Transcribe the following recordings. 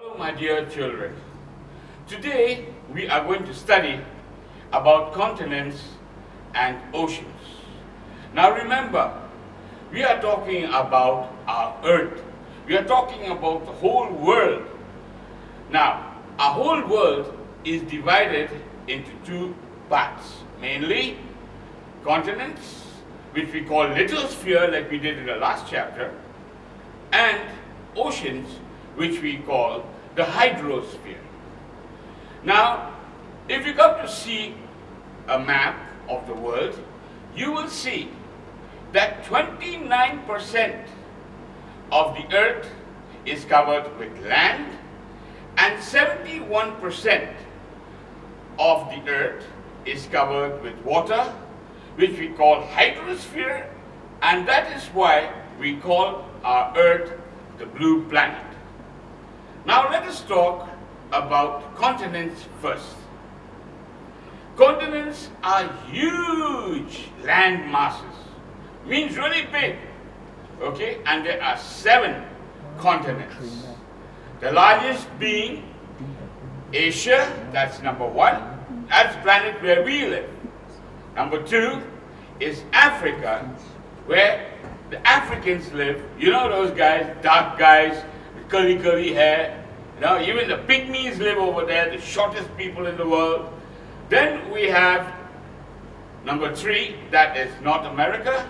Hello, my dear children. Today we are going to study about continents and oceans. Now remember, we are talking about our earth. We are talking about the whole world. Now, our whole world is divided into two parts, mainly continents, which we call little sphere like we did in the last chapter, and oceans, which we call the hydrosphere. Now, if you come to see a map of the world, you will see that 29% of the earth is covered with land and 71% of the earth is covered with water, which we call hydrosphere, and that is why we call our earth the blue planet. Now let us talk about continents first. Continents are huge land masses, means really big, okay? And there are 7 continents. The largest being Asia, that's number 1. That's the planet where we live. Number 2 is Africa, where the Africans live. You know those guys, dark guys, with curly hair. You know, even the pygmies live over there, the shortest people in the world. Then we have number 3, that is North America.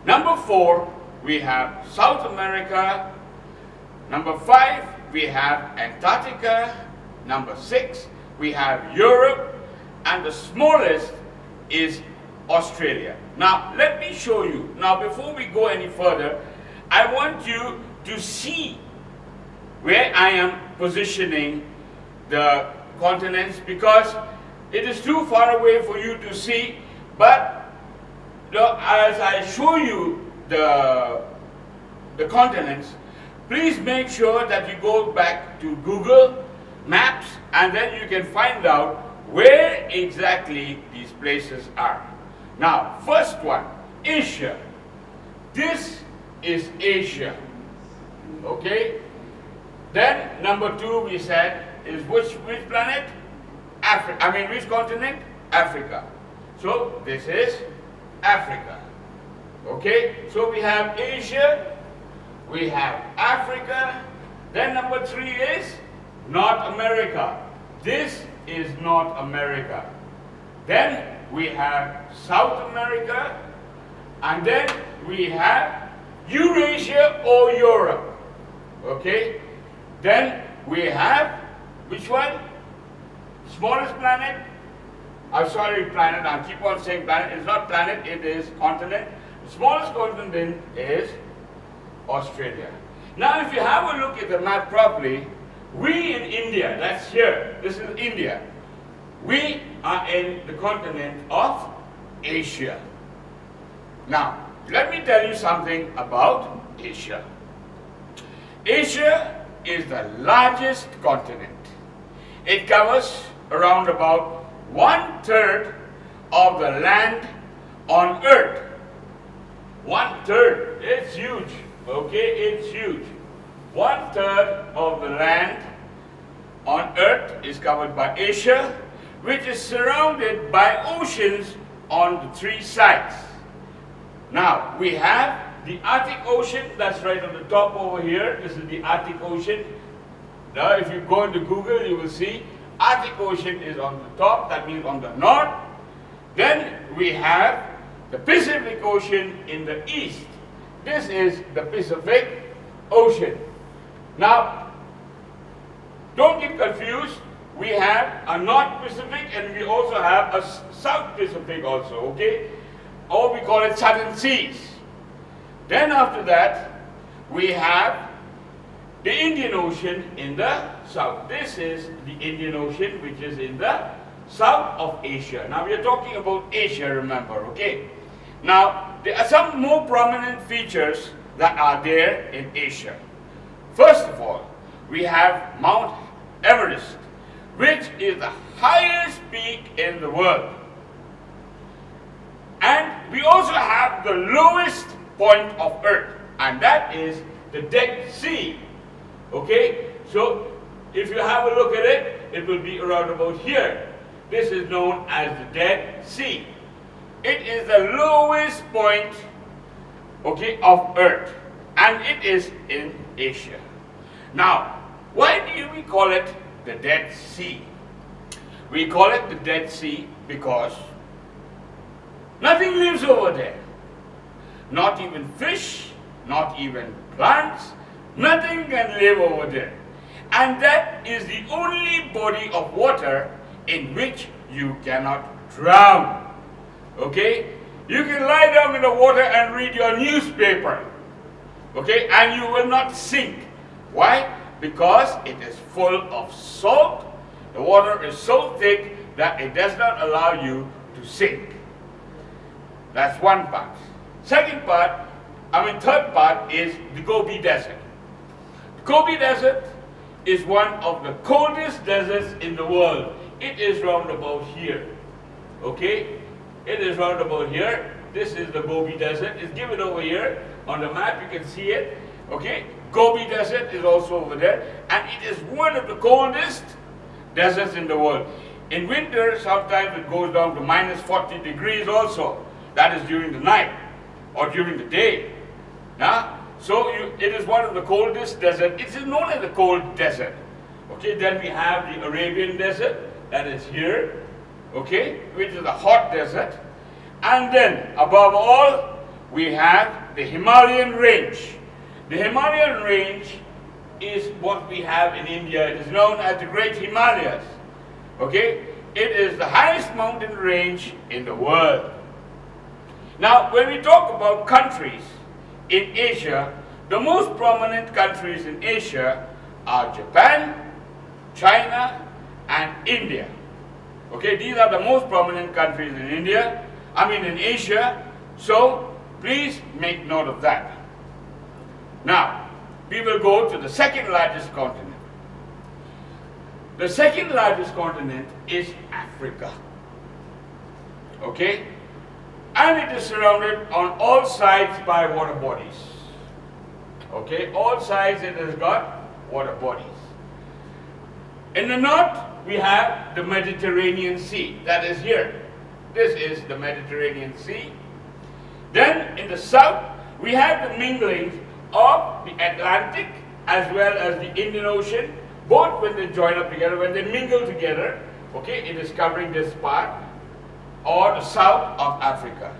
Number 4, we have South America. Number 5, we have Antarctica. Number 6, we have Europe. And the smallest is Australia. Now, let me show you. Now, before we go any further, I want you to see where I am positioning the continents, because it is too far away for you to see. But as I show you the continents, please make sure that you go back to Google Maps, and then you can find out where exactly these places are. Now, first one, Asia. This is Asia. Okay? Then number 2 we said is which planet? Africa. I mean, which continent? Africa. So this is Africa. Okay? So we have Asia, we have Africa. Then number 3 is North America. This is North America. Then we have South America, and then we have Eurasia or Europe. Okay? Then we have, which one? Smallest planet? I'm sorry, planet. I keep on saying planet. It's not planet, it is continent. The smallest continent is Australia. Now, if you have a look at the map properly, we in India, that's here, this is India. We are in the continent of Asia. Now, let me tell you something about Asia. Asia is the largest continent. It covers around about 1/3 of the land on Earth. 1/3, it's huge, okay, it's huge. 1/3 of the land on Earth is covered by Asia, which is surrounded by oceans on the 3 sides. Now, we have the Arctic Ocean, that's right on the top over here. This is the Arctic Ocean. Now, if you go into Google, you will see Arctic Ocean is on the top, that means on the north. Then we have the Pacific Ocean in the east. This is the Pacific Ocean. Now, don't get confused. We have a North Pacific and we also have a South Pacific also, okay? Or we call it Southern Seas. Then after that, we have the Indian Ocean in the south. This is the Indian Ocean, which is in the south of Asia. Now we are talking about Asia, remember, okay? Now, there are some more prominent features that are there in Asia. First of all, we have Mount Everest, which is the highest peak in the world. And we also have the lowest point of Earth, and that is the Dead Sea. Okay, so if you have a look at it, it will be around about here. This is known as the Dead Sea. It is the lowest point, okay, of Earth, and it is in Asia. Now, why do we call it the Dead Sea? We call it the Dead Sea because nothing lives over there. Not even fish, not even plants, nothing can live over there. And that is the only body of water in which you cannot drown. Okay? You can lie down in the water and read your newspaper. Okay? And you will not sink. Why? Because it is full of salt. The water is so thick that it does not allow you to sink. That's one part. Third part is the Gobi Desert. The Gobi Desert is one of the coldest deserts in the world. It is round about here. Okay? It is round about here. This is the Gobi Desert. It's given over here on the map. You can see it. Okay? Gobi Desert is also over there. And it is one of the coldest deserts in the world. In winter, sometimes it goes down to minus 40 degrees also. That is during the night or during the day. So it is one of the coldest deserts. It is known as the cold desert. Okay, then we have the Arabian Desert, that is here, okay, which is a hot desert. And then, above all, we have the Himalayan range. The Himalayan range is what we have in India. It is known as the Great Himalayas. Okay, it is the highest mountain range in the world. Now, when we talk about countries in Asia, the most prominent countries in Asia are Japan, China, and India. Okay, these are the most prominent countries in Asia. So, please make note of that. Now, we will go to the second largest continent. The second largest continent is Africa. Okay? And it is surrounded on all sides by water bodies. Okay, all sides it has got water bodies. In the north, we have the Mediterranean Sea. That is here. This is the Mediterranean Sea. Then in the south, we have the mingling of the Atlantic as well as the Indian Ocean. Both when they join up together, when they mingle together, okay, it is covering this part, or the south of Africa.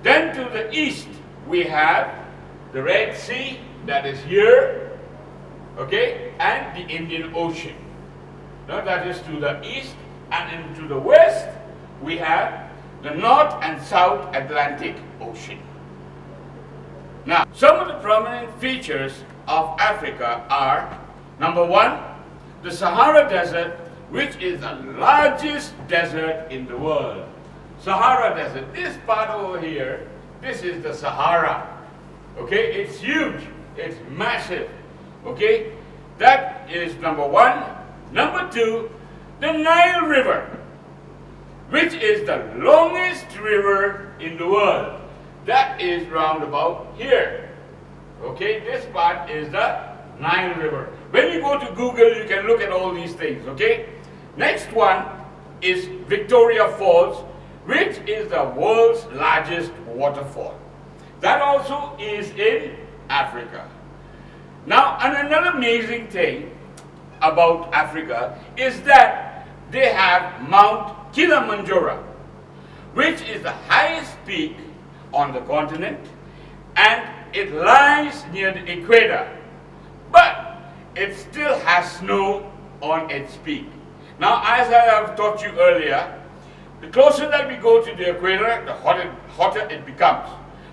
Then to the east, we have the Red Sea, that is here, okay, and the Indian Ocean. Now that is to the east, and into the west, we have the North and South Atlantic Ocean. Now, some of the prominent features of Africa are, number one, the Sahara Desert, which is the largest desert in the world. Sahara Desert, this part over here, this is the Sahara. Okay, it's huge, it's massive. Okay, that is number one. Number two, the Nile River, which is the longest river in the world. That is round about here. Okay, this part is the Nile River. When you go to Google, you can look at all these things. Okay, next one is Victoria Falls, which is the world's largest waterfall. That also is in Africa. Now, and another amazing thing about Africa is that they have Mount Kilimanjaro, which is the highest peak on the continent, and it lies near the equator, but it still has snow on its peak. Now, as I have taught you earlier, the closer that we go to the equator, the hotter it becomes.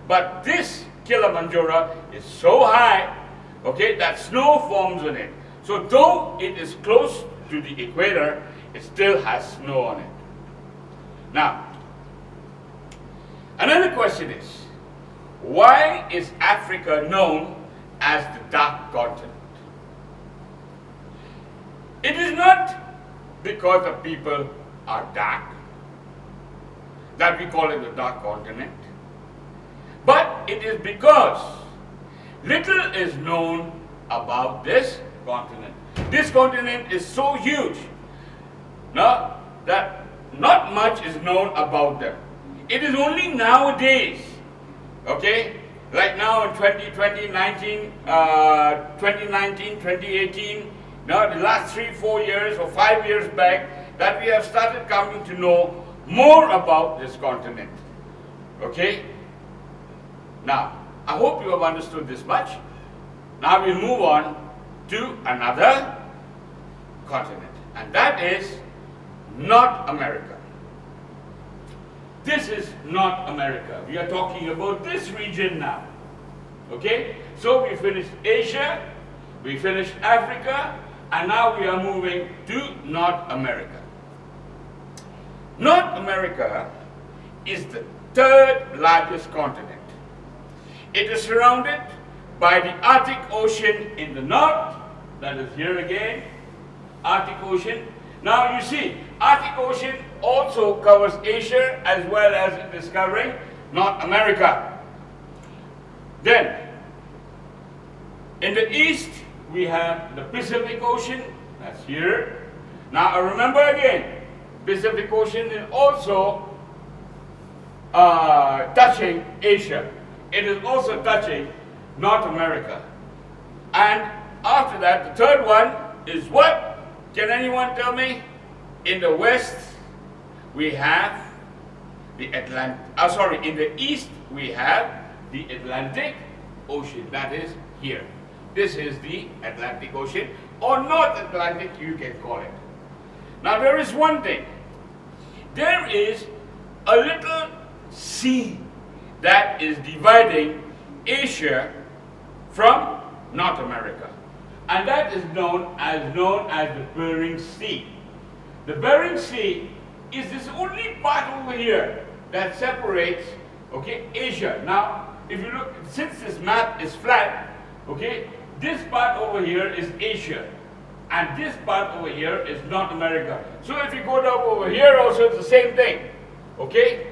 But this Kilimanjaro is so high, okay, that snow forms on it. So though it is close to the equator, it still has snow on it. Now, another question is, why is Africa known as the dark continent? It is not because the people are dark that we call it the dark continent, but it is because little is known about this continent. This continent is so huge now that not much is known about them. It is only nowadays, okay, like now in 2019, 2018, now the last 3-4 years or 5 years back, that we have started coming to know more about this continent. Okay? Now, I hope you have understood this much. Now we'll move on to another continent, and that is North America. This is North America. We are talking about this region now. Okay? So we finished Asia, we finished Africa, and now we are moving to North America. North America is the third largest continent. It is surrounded by the Arctic Ocean in the north, that is here again, Arctic Ocean. Now you see, Arctic Ocean also covers Asia as well as it is covering North America. Then, in the east, we have the Pacific Ocean, that's here. Now remember again, Pacific Ocean is also touching Asia. It is also touching North America. And after that, the third one is what? Can anyone tell me? In the west, we have the in the east, we have the Atlantic Ocean. That is here. This is the Atlantic Ocean, or North Atlantic, you can call it. Now there is one thing. There is a little sea that is dividing Asia from North America, and that is known as the Bering Sea. The Bering Sea is this only part over here that separates, okay, Asia. Now, if you look, since this map is flat, okay, this part over here is Asia, and this part over here is North America. So if you go down over here also, it's the same thing, okay?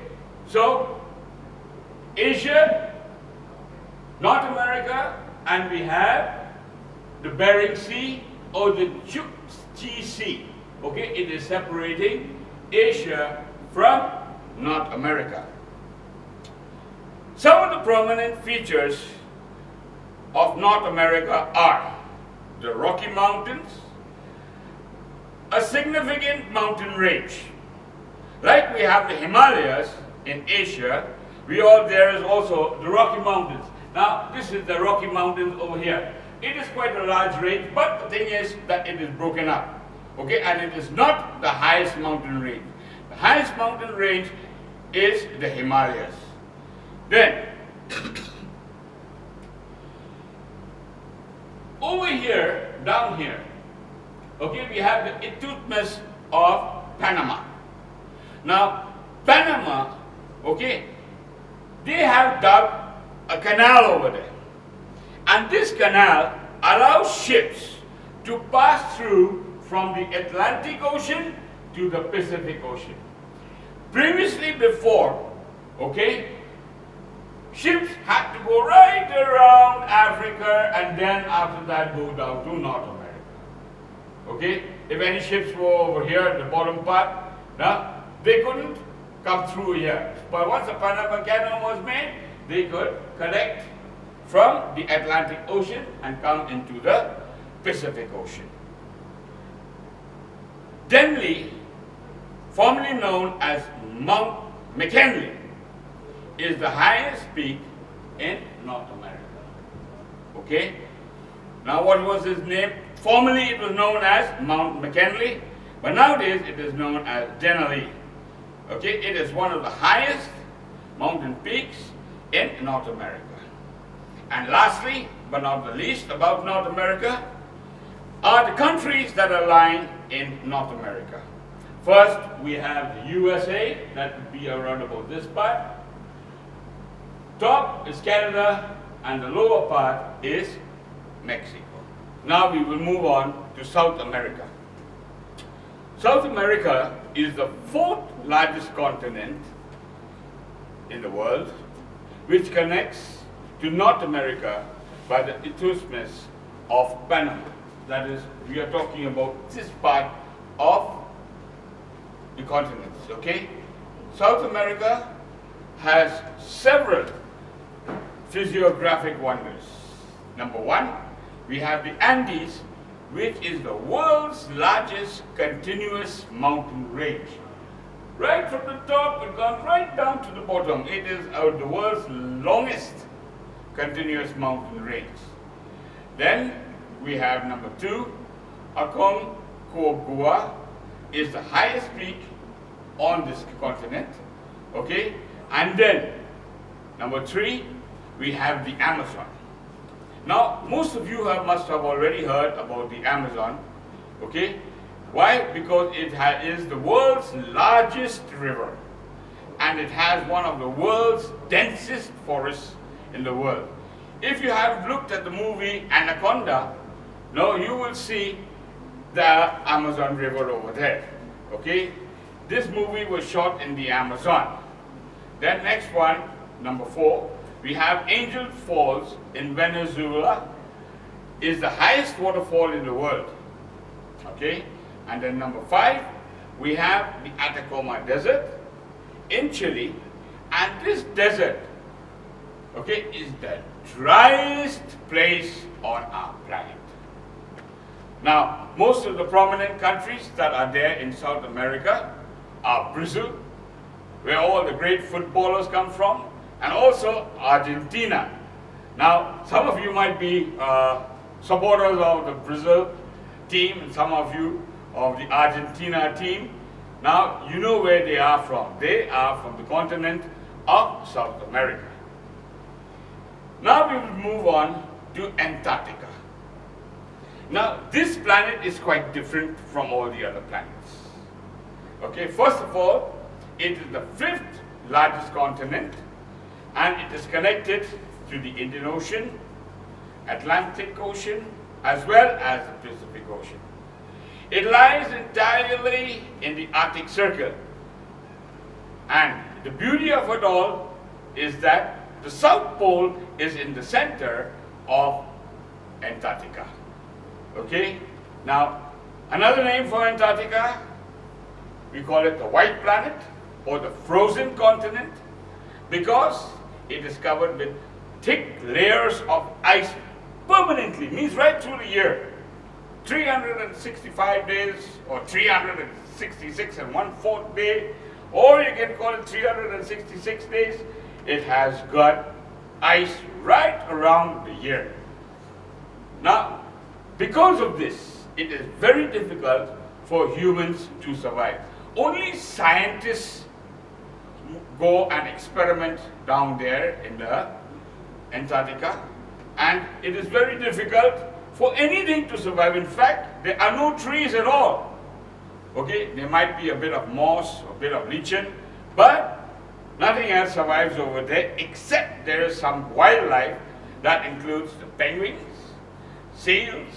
So, Asia, North America, and we have the Bering Sea or the Chukchi Sea, okay? It is separating Asia from North America. Some of the prominent features of North America are the Rocky Mountains, a significant mountain range. Like we have the Himalayas in Asia, there is also the Rocky Mountains. Now, this is the Rocky Mountains over here. It is quite a large range, but the thing is that it is broken up. Okay, and it is not the highest mountain range. The highest mountain range is the Himalayas. Then, over here, down here, okay, we have the Etoothness of Panama. Now, Panama, okay, they have dug a canal over there. And this canal allows ships to pass through from the Atlantic Ocean to the Pacific Ocean. Previously, before, okay, ships had to go right around Africa and then after that go down to North America. Okay? If any ships were over here at the bottom part, now they couldn't come through here. But once the Panama Canal was made, they could connect from the Atlantic Ocean and come into the Pacific Ocean. Denali, formerly known as Mount McKinley, is the highest peak in North America. Okay? Now what was his name? Formerly it was known as Mount McKinley, but nowadays it is known as Denali. Okay? It is one of the highest mountain peaks in North America. And lastly, but not the least, about North America, are the countries that are lying in North America. First, we have the USA, that would be around about this part. Top is Canada, and the lower part is Mexico. Now we will move on to South America. South America is the fourth largest continent in the world, which connects to North America by the Etoothness of Panama. that is, we are talking about this part of the continents, okay? South America has several physiographic wonders. Number one, we have the Andes, which is the world's largest continuous mountain range. Right from the top, it goes right down to the bottom. It is the world's longest continuous mountain range. Then we have number two, Aconcagua is the highest peak on this continent, okay? And then number three, we have the Amazon. Now, most of you must have already heard about the Amazon, okay? Why? Because it is the world's largest river, and it has one of the world's densest forests in the world. If you have looked at the movie Anaconda, now you will see the Amazon River over there, okay? This movie was shot in the Amazon. Then next one, number four, we have Angel Falls in Venezuela, is the highest waterfall in the world, okay? And then number five, we have the Atacoma Desert in Chile, and this desert, okay, is the driest place on our planet. Now, most of the prominent countries that are there in South America are Brazil, where all the great footballers come from, and also Argentina. Now, some of you might be supporters of the Brazil team, and some of you of the Argentina team. Now, you know where they are from. They are from the continent of South America. Now we will move on to Antarctica. Now, this planet is quite different from all the other planets. Okay, first of all, it is the fifth largest continent, and it is connected to the Indian Ocean, Atlantic Ocean, as well as the Pacific Ocean. It lies entirely in the Arctic Circle. And the beauty of it all is that the South Pole is in the center of Antarctica. Okay? Now, another name for Antarctica, we call it the white planet or the frozen continent, because it is covered with thick layers of ice permanently, means right through the year. 365 days or 366 and 1/4 day, or you can call it 366 days, it has got ice right around the year. Now, because of this, it is very difficult for humans to survive. Only scientists go and experiment down there in the Antarctica, and it is very difficult for anything to survive. In fact, there are no trees at all. Okay, there might be a bit of moss, a bit of lichen, but nothing else survives over there except there is some wildlife that includes the penguins, seals,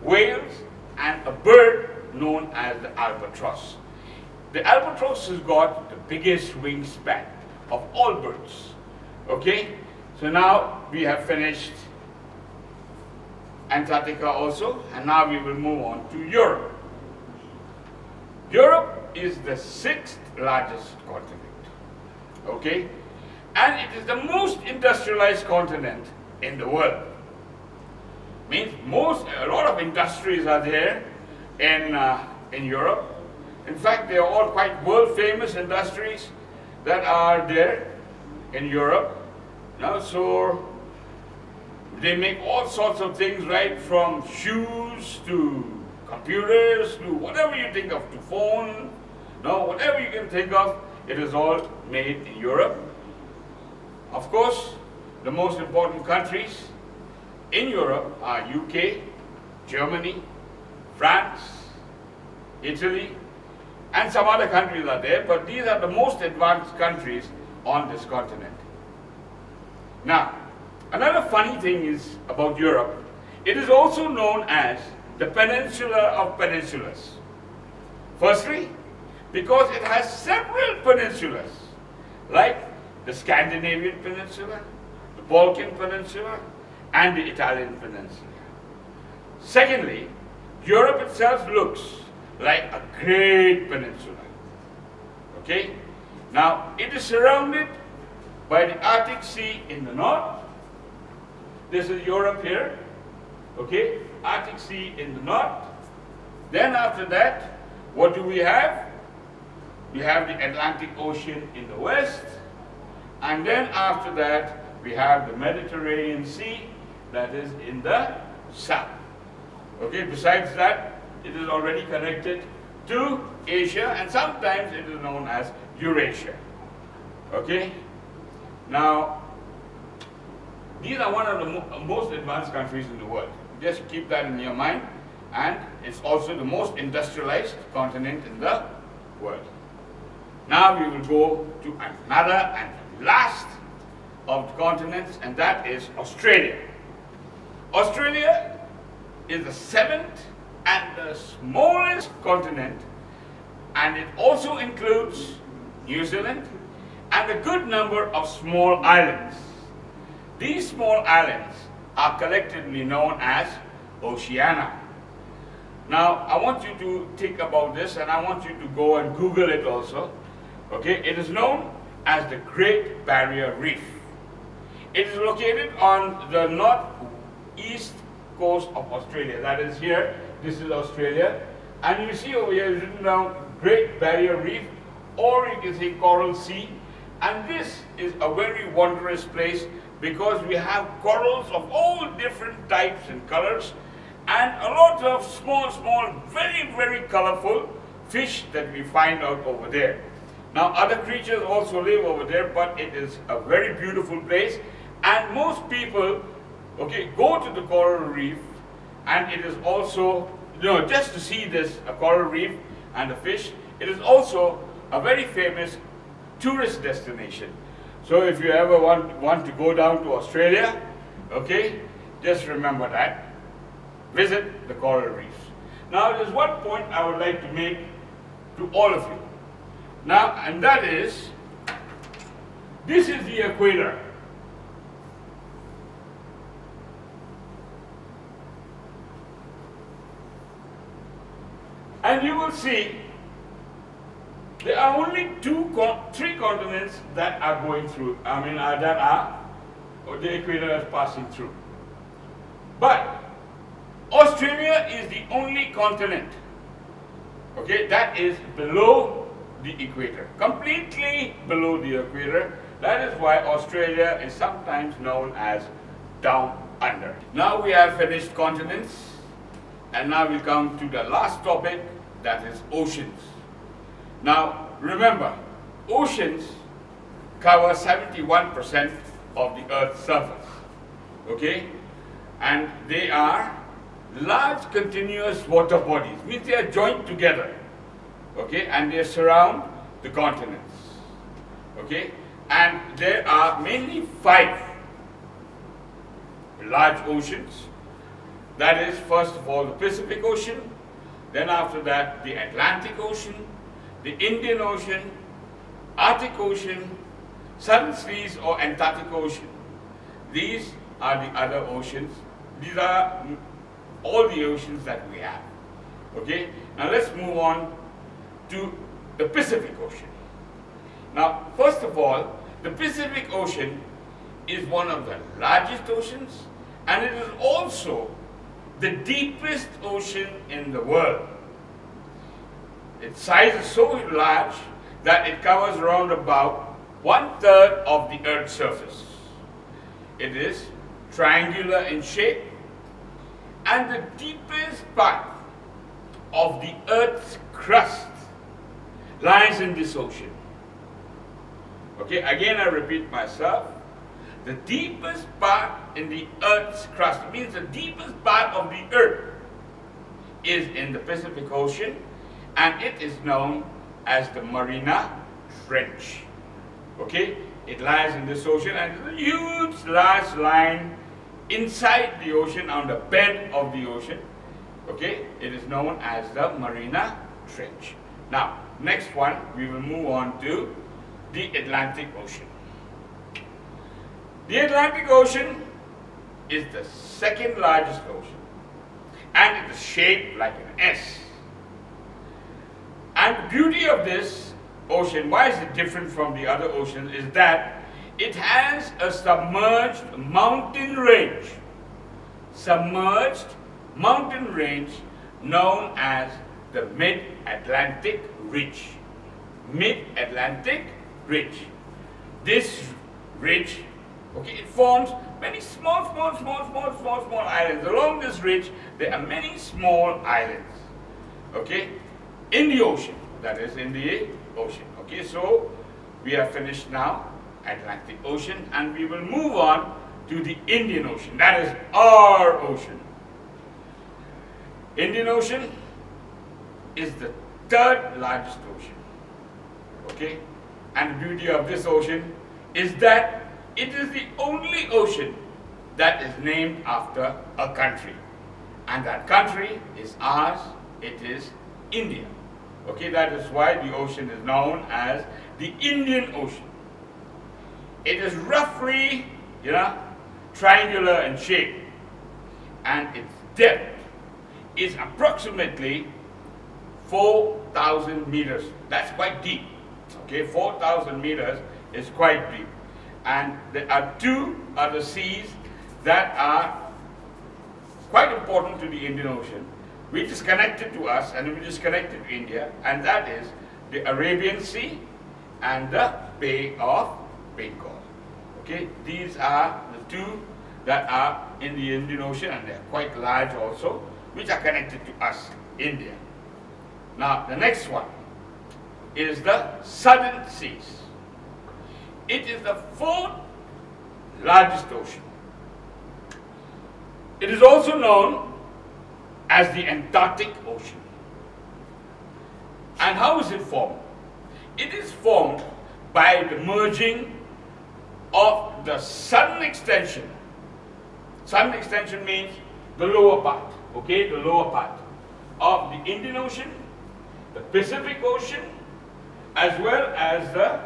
whales, and a bird known as the albatross. The albatross has got the biggest wingspan of all birds. Okay, so now we have finished Antarctica also, and now we will move on to Europe. Europe is the sixth largest continent, okay, and it is the most industrialized continent in the world. Means a lot of industries are there in Europe. In fact, they are all quite world famous industries that are there in Europe. Now, so they make all sorts of things, right from shoes to computers to whatever you think of, to phone, whatever you can think of, it is all made in Europe. Of course, the most important countries in Europe are UK, Germany, France, Italy, and some other countries are there, but these are the most advanced countries on this continent. Now, another funny thing is about Europe, it is also known as the Peninsula of Peninsulas. Firstly, because it has several peninsulas, like the Scandinavian Peninsula, the Balkan Peninsula, and the Italian Peninsula. Secondly, Europe itself looks like a great peninsula. Okay? Now, it is surrounded by the Arctic Sea in the north. This is Europe here. Okay? Arctic Sea in the north. Then after that, what do we have? We have the Atlantic Ocean in the west. And then after that, we have the Mediterranean Sea that is in the south. Okay? Besides that, it is already connected to Asia, and sometimes it is known as Eurasia. Okay? Now, these are one of the most advanced countries in the world. Just keep that in your mind. And it's also the most industrialized continent in the world. Now we will go to another and last of the continents, and that is Australia. Australia is the seventh and the smallest continent, and it also includes New Zealand and a good number of small islands. These small islands are collectively known as Oceania. Now, I want you to think about this, and I want you to go and Google it also. Okay, it is known as the Great Barrier Reef. It is located on the northeast coast of Australia. That is here. This is Australia. And you see over here is written down Great Barrier Reef, or you can say Coral Sea. And this is a very wondrous place because we have corals of all different types and colors, and a lot of small, very, very colorful fish that we find out over there. Now, other creatures also live over there, but it is a very beautiful place, and most people, okay, go to the coral reef, and it is also, just to see this, a coral reef and the fish, it is also a very famous tourist destination. So if you ever want to go down to Australia, okay, just remember that. Visit the coral reefs. Now, there's one point I would like to make to all of you. Now, and that is, this is the equator. And you will see there are only three continents that are going through, the equator is passing through. But Australia is the only continent, okay, that is below the equator, completely below the equator. That is why Australia is sometimes known as down under. Now we have finished continents, and now we come to the last topic, that is oceans. Now remember, oceans cover 71% of the Earth's surface, okay, and they are large continuous water bodies, means they are joined together, okay, and they surround the continents, okay, and there are mainly 5 large oceans. That is, first of all, the Pacific Ocean, then after that the Atlantic Ocean, the Indian Ocean, Arctic Ocean, Southern Seas or Antarctic Ocean. These are the other oceans. These are all the oceans that we have. Okay, now let's move on to the Pacific Ocean. Now, first of all, the Pacific Ocean is one of the largest oceans, and it is also the deepest ocean in the world. Its size is so large that it covers around about 1/3 of the Earth's surface. It is triangular in shape, and the deepest part of the Earth's crust lies in this ocean. Okay, again I repeat myself. The deepest part in the Earth's crust, means the deepest part of the Earth, is in the Pacific Ocean, and it is known as the Mariana Trench. Okay, it lies in this ocean, and it's a huge, large line inside the ocean, on the bed of the ocean. Okay, it is known as the Mariana Trench. Now, next one, we will move on to the Atlantic Ocean. The Atlantic Ocean is the second largest ocean. and it is shaped like an S. And the beauty of this ocean, why is it different from the other oceans, is that it has a submerged mountain range. Submerged mountain range known as the Mid-Atlantic Ridge. Mid-Atlantic Ridge. This ridge, okay, it forms many small islands. Along this ridge, there are many small islands, okay, in the ocean, that is in the ocean. Okay, so we are finished now, Atlantic Ocean, and we will move on to the Indian Ocean. That is our ocean. Indian Ocean is the third largest ocean. Okay, and the beauty of this ocean is that it is the only ocean that is named after a country, and that country is ours. It is India. Okay, that is why the ocean is known as the Indian Ocean. It is roughly, triangular in shape, and its depth is approximately 4,000 meters. That's quite deep. Okay, 4,000 meters is quite deep. And there are two other seas that are quite important to the Indian Ocean, which is connected to us and which is connected to India, and that is the Arabian Sea and the Bay of Bengal. Okay, these are the two that are in the Indian Ocean, and they are quite large also, which are connected to us, India. Now, the next one is the Southern Seas. It is the fourth largest ocean. It is also known as the Antarctic Ocean. And how is it formed? It is formed by the merging of the southern extension. Southern extension means the lower part, okay, the lower part of the Indian Ocean, the Pacific Ocean, as well as the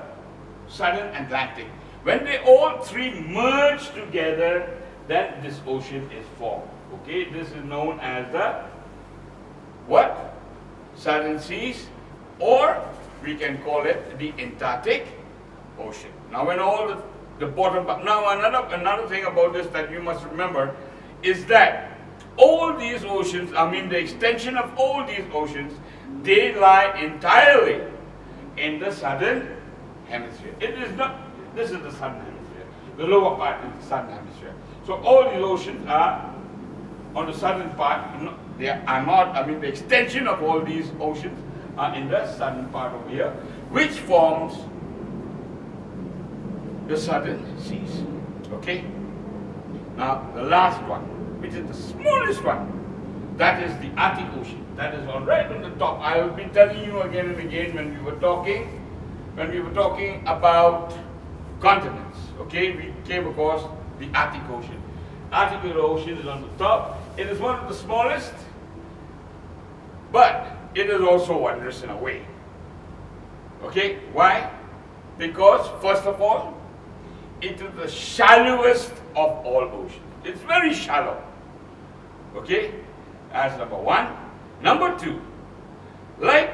Southern Atlantic. When they all three merge together, then this ocean is formed. Okay, this is known as the what? Southern Seas, or we can call it the Antarctic Ocean. Now, when all the bottom, now another thing about this that you must remember is that all these oceans, the extension of all these oceans, they lie entirely in the southern hemisphere. It is not, this is the southern hemisphere. The lower part is the southern hemisphere. So all these oceans are on the southern part. They are not, the extension of all these oceans are in the southern part over here, which forms the Southern Seas. Okay? Now, the last one, which is the smallest one, that is the Arctic Ocean. That is all right on the top. I will be telling you again and again when we were talking about continents. Okay, we came across the Arctic Ocean. Arctic Ocean is on the top. It is one of the smallest, but it is also wondrous in a way. Okay, why? Because first of all, it is the shallowest of all oceans. It's very shallow. Okay, that's number one. Number two, like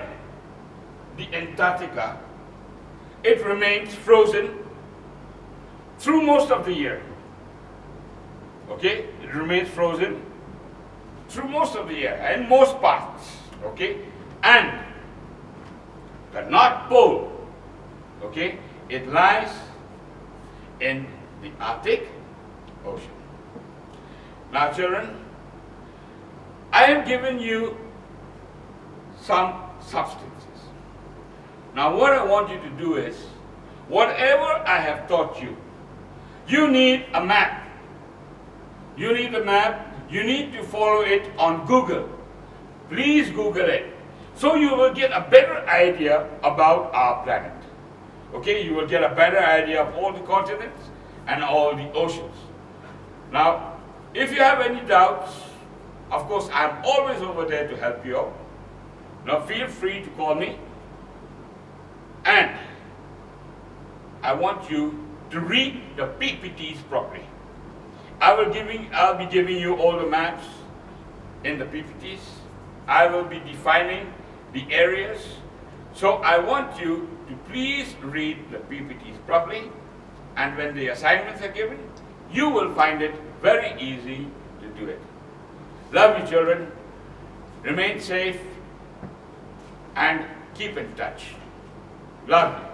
the Antarctica, it remains frozen through most of the year. Okay, it remains frozen through most of the year in most parts. Okay, and the North Pole, okay, it lies in the Arctic Ocean. Now, children, I have given you some substances. Now, what I want you to do is, whatever I have taught you, you need a map. You need a map. You need to follow it on Google. Please Google it, so you will get a better idea about our planet. Okay, you will get a better idea of all the continents and all the oceans. Now, if you have any doubts, of course, I'm always over there to help you out. Now, feel free to call me, and I want you to read the PPTs properly. I'll be giving you all the maps, in the PPTs. I will be defining the areas. So I want you to please read the PPTs properly, and when the assignments are given, you will find it very easy to do it. Love you, children. Remain safe and keep in touch. Love you.